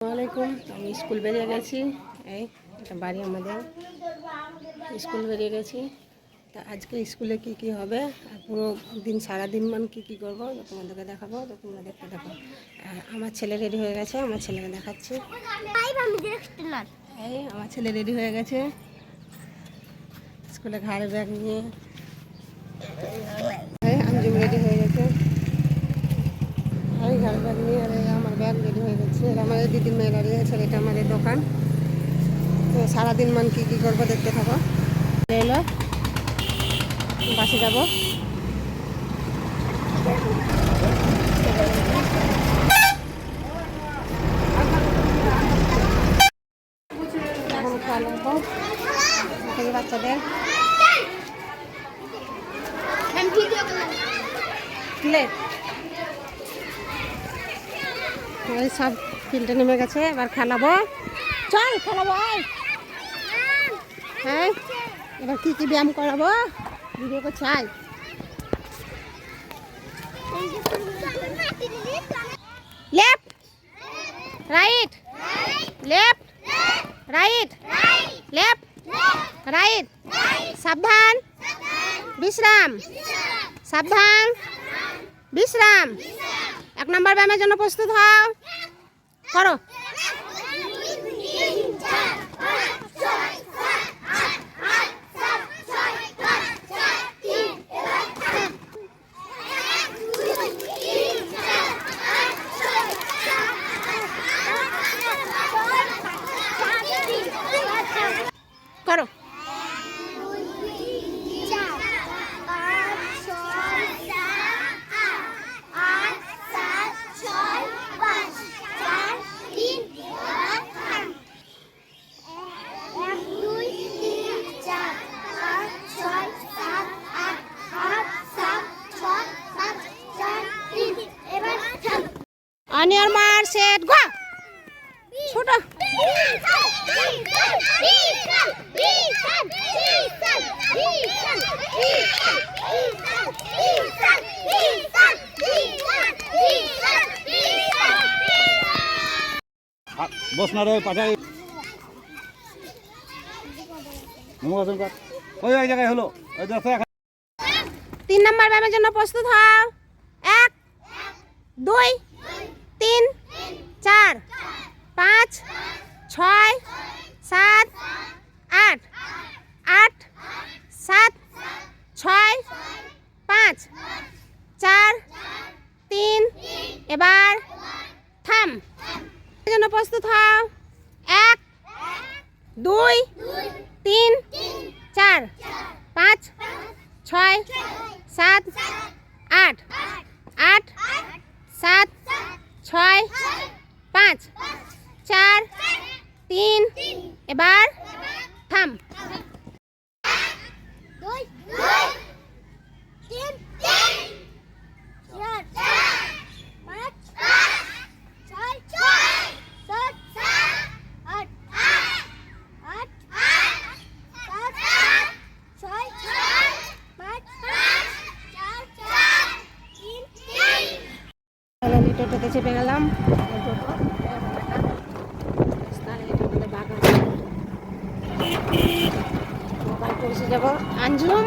আসসালামাইকুম। আমি স্কুল বেরিয়ে গেছি। এই এটা বাড়ি আমাদের। স্কুল বেরিয়ে গেছি। তা আজকে স্কুলে কি কি হবে আর পুরো দিন সারাদিন কি করবো তোমাদেরকে দেখাবো। তো তোমরা দেখতে দেখো। আমার ছেলে রেডি হয়ে গেছে, আমার ছেলেকে দেখাচ্ছি। এই আমার ছেলে রেডি হয়ে গেছে স্কুলে ঘাড়ে ব্যাগ নিয়ে। আঞ্জুম রেডি হয়ে গেছে এই ঘাড়ে ব্যাগ নিয়ে। আর আমার ব্যাগ রেডি হয়ে গেছে। আমাদের দিদির মেয়ে দাঁড়িয়ে আছে। এটা আমাদের দোকান। তো সারাদিন কি করবো দেখতে থাকো। এলো বাসে যাবো। এখন খাওয়া লাগবো বাচ্চাদের। এই সব ফিল্ডে নেমে গেছে। এবার খেলাবো। চল খেলাবো। হ্যাঁ এবার কি ব্যায়াম করাবো ভিডিও করছে। আয় left right left right left right. সাবধান বিশ্রাম সাবধান বিশ্রাম। 1 নম্বর ব্যায়ামের জন্য প্রস্তুত হও। করো। করো। On your mark, set, go. ছোট বস না রে পাঠাই ওই জায়গায় হলো। 3 নম্বর ব্যায়ামের জন্য প্রস্তুত হও। 1 2 3 4 5 6 7 8 8 7 6 5 4 3। এবার থাম। জন্য প্রস্তুত হও। 1 2 3 4 5 6 7 8 8 7 6 5 4 3। এবার থাম। টোটোতে চেপে গেলাম। মোবাইল পৌঁছে যাবো আঞ্জুম।